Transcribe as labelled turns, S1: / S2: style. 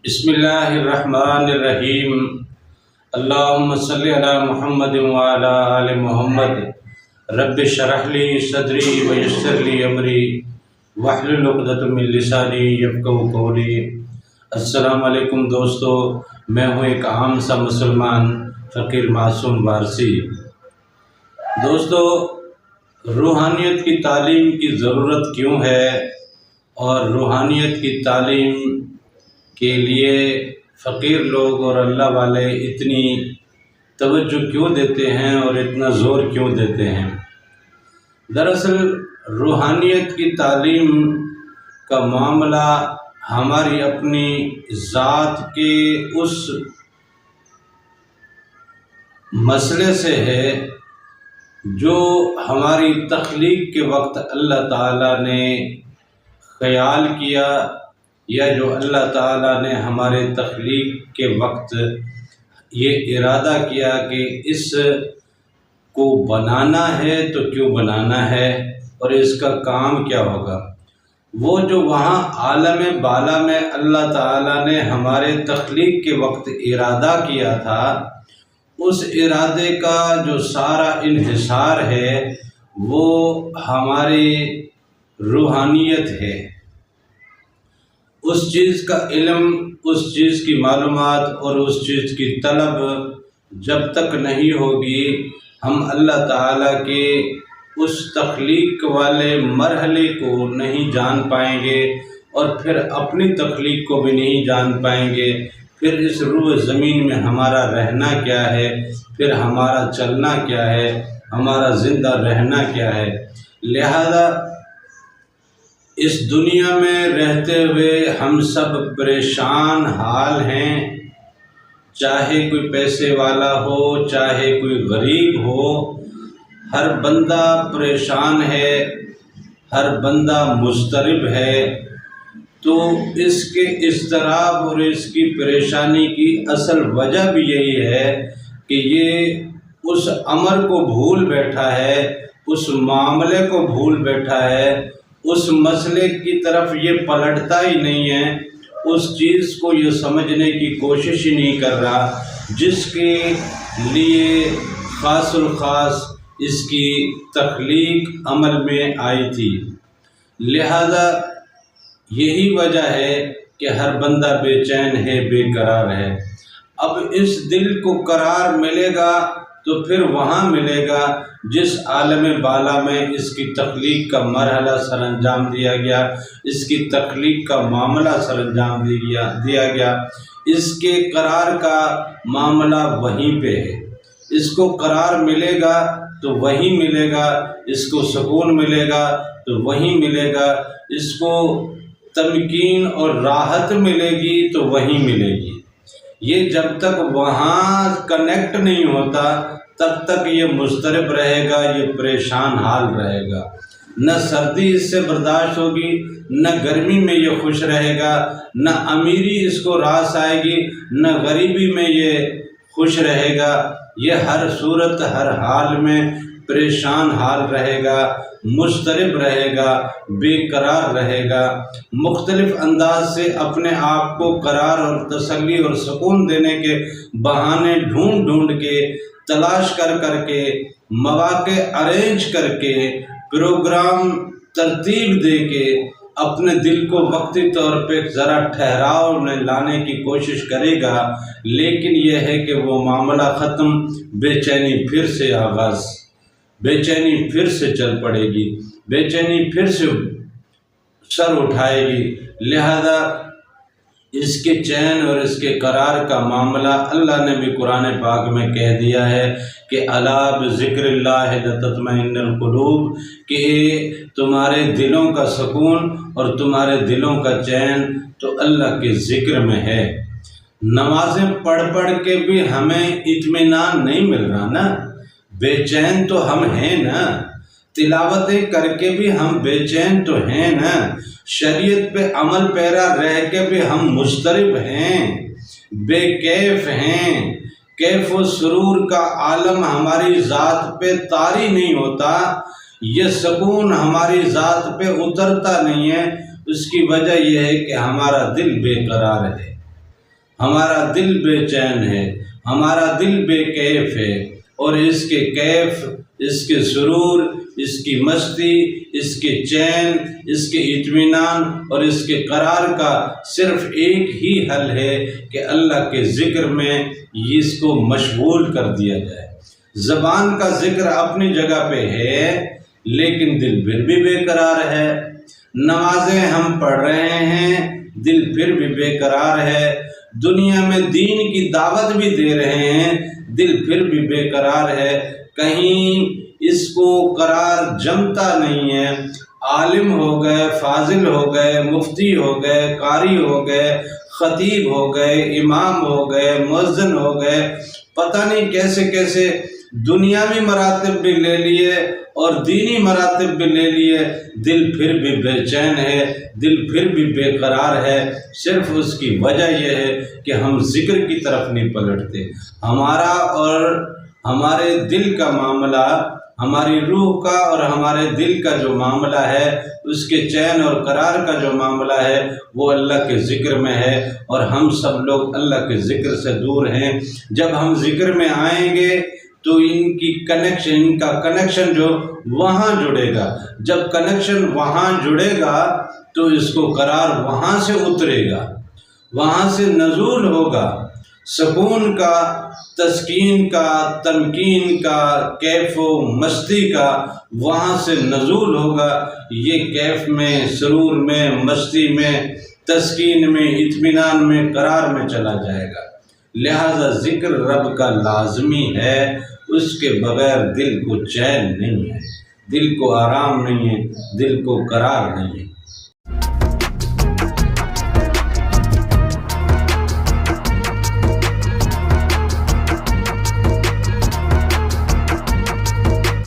S1: بسم اللہ الرحمن الرحیم۔ اللہم صلی علی محمد وعلی آل محمد۔ رب اشرح لی صدری ویسر لی امری واحلل عقدۃ من لسانی یفقہوا قولی۔ السلام علیکم دوستو، میں ہوں ایک عام سا مسلمان فقیر معصوم وارثی۔ دوستو، روحانیت کی تعلیم کی ضرورت کیوں ہے اور روحانیت کی تعلیم کے لیے فقیر لوگ اور اللہ والے اتنی توجہ کیوں دیتے ہیں اور اتنا زور کیوں دیتے ہیں؟ دراصل روحانیت کی تعلیم کا معاملہ ہماری اپنی ذات کے اس مسئلے سے ہے جو ہماری تخلیق کے وقت اللہ تعالیٰ نے خیال کیا، یا جو اللہ تعالیٰ نے ہمارے تخلیق کے وقت یہ ارادہ کیا کہ اس کو بنانا ہے تو کیوں بنانا ہے اور اس کا کام کیا ہوگا۔ وہ جو وہاں عالم بالا میں اللہ تعالیٰ نے ہمارے تخلیق کے وقت ارادہ کیا تھا، اس ارادے کا جو سارا انحصار ہے وہ ہماری روحانیت ہے۔ اس چیز کا علم، اس چیز کی معلومات اور اس چیز کی طلب جب تک نہیں ہوگی، ہم اللہ تعالیٰ کے اس تخلیق والے مرحلے کو نہیں جان پائیں گے اور پھر اپنی تخلیق کو بھی نہیں جان پائیں گے۔ پھر اس روح زمین میں ہمارا رہنا کیا ہے، پھر ہمارا چلنا کیا ہے، ہمارا زندہ رہنا کیا ہے۔ لہذا اس دنیا میں رہتے ہوئے ہم سب پریشان حال ہیں، چاہے کوئی پیسے والا ہو چاہے کوئی غریب ہو، ہر بندہ پریشان ہے، ہر بندہ مضطرب ہے۔ تو اس کے اضطراب اور اس کی پریشانی کی اصل وجہ بھی یہی ہے کہ یہ اس امر کو بھول بیٹھا ہے، اس معاملے کو بھول بیٹھا ہے، اس مسئلے کی طرف یہ پلٹتا ہی نہیں ہے، اس چیز کو یہ سمجھنے کی کوشش ہی نہیں کر رہا جس کے لیے خاص الخاص اس کی تخلیق عمل میں آئی تھی۔ لہذا یہی وجہ ہے کہ ہر بندہ بے چین ہے، بے قرار ہے۔ اب اس دل کو قرار ملے گا تو پھر وہاں ملے گا جس عالم بالا میں اس کی تخلیق کا مرحلہ سر انجام دیا گیا، اس کی تخلیق کا معاملہ سر انجام دیا گیا۔ اس کے قرار کا معاملہ وہیں پہ ہے۔ اس کو قرار ملے گا تو وہیں ملے گا، اس کو سکون ملے گا تو وہیں ملے گا، اس کو تمکین اور راحت ملے گی تو وہیں ملے گی۔ یہ جب تک وہاں کنیکٹ نہیں ہوتا تب تک یہ مضطرب رہے گا، یہ پریشان حال رہے گا۔ نہ سردی اس سے برداشت ہوگی، نہ گرمی میں یہ خوش رہے گا، نہ امیری اس کو راس آئے گی، نہ غریبی میں یہ خوش رہے گا۔ یہ ہر صورت ہر حال میں پریشان حال رہے گا، مضطرب رہے گا، بے قرار رہے گا۔ مختلف انداز سے اپنے آپ کو قرار اور تسلی اور سکون دینے کے بہانے ڈھونڈ ڈھونڈ کے، تلاش کر کر کے، مواقع ارینج کر کے، پروگرام ترتیب دے کے اپنے دل کو وقتی طور پہ ذرا ٹھہراؤ میں لانے کی کوشش کرے گا، لیکن یہ ہے کہ وہ معاملہ ختم، بے چینی پھر سے آغاز، بے چینی پھر سے چل پڑے گی، بے چینی پھر سے سر اٹھائے گی۔ لہذا اس کے چین اور اس کے قرار کا معاملہ اللہ نے بھی قرآن پاک میں کہہ دیا ہے کہ الا بذکر اللہ لتطمئن القلوب، کہ تمہارے دلوں کا سکون اور تمہارے دلوں کا چین تو اللہ کے ذکر میں ہے۔ نمازیں پڑھ پڑھ کے بھی ہمیں اطمینان نہیں مل رہا نا، بے چین تو ہم ہیں نا، تلاوتیں کر کے بھی ہم بے چین تو ہیں نا، شریعت پہ عمل پیرا رہ کے بھی ہم مضطرب ہیں، بے کیف ہیں۔ کیف و سرور کا عالم ہماری ذات پہ طاری نہیں ہوتا، یہ سکون ہماری ذات پہ اترتا نہیں ہے۔ اس کی وجہ یہ ہے کہ ہمارا دل بے قرار ہے، ہمارا دل بے چین ہے، ہمارا دل بے کیف ہے، اور اس کے کیف، اس کے سرور، اس کی مستی، اس کے چین، اس کے اطمینان اور اس کے قرار کا صرف ایک ہی حل ہے کہ اللہ کے ذکر میں اس کو مشغول کر دیا جائے۔ زبان کا ذکر اپنی جگہ پہ ہے، لیکن دل پھر بھی بے قرار ہے۔ نمازیں ہم پڑھ رہے ہیں، دل پھر بھی بے قرار ہے۔ دنیا میں دین کی دعوت بھی دے رہے ہیں، دل پھر بھی بے قرار ہے۔ کہیں اس کو قرار جمتا نہیں ہے۔ عالم ہو گئے، فاضل ہو گئے، مفتی ہو گئے، قاری ہو گئے، خطیب ہو گئے، امام ہو گئے، مؤذن ہو گئے، پتہ نہیں کیسے کیسے دنیاوی مراتب بھی لے لیے اور دینی مراتب بھی لے لیے، دل پھر بھی بے چین ہے، دل پھر بھی بے قرار ہے۔ صرف اس کی وجہ یہ ہے کہ ہم ذکر کی طرف نہیں پلٹتے۔ ہمارا اور ہمارے دل کا معاملہ، ہماری روح کا اور ہمارے دل کا جو معاملہ ہے، اس کے چین اور قرار کا جو معاملہ ہے وہ اللہ کے ذکر میں ہے، اور ہم سب لوگ اللہ کے ذکر سے دور ہیں۔ جب ہم ذکر میں آئیں گے تو ان کا کنیکشن جو وہاں جڑے گا، جب کنیکشن وہاں جڑے گا تو اس کو قرار وہاں سے اترے گا، وہاں سے نزول ہوگا، سکون کا، تسکین کا، تمکین کا، کیف و مستی کا وہاں سے نزول ہوگا۔ یہ کیف میں، سرور میں، مستی میں، تسکین میں، اطمینان میں، قرار میں چلا جائے گا۔ لہذا ذکر رب کا لازمی ہے، اس کے بغیر دل کو چین نہیں ہے، دل کو آرام نہیں ہے، دل کو قرار نہیں ہے۔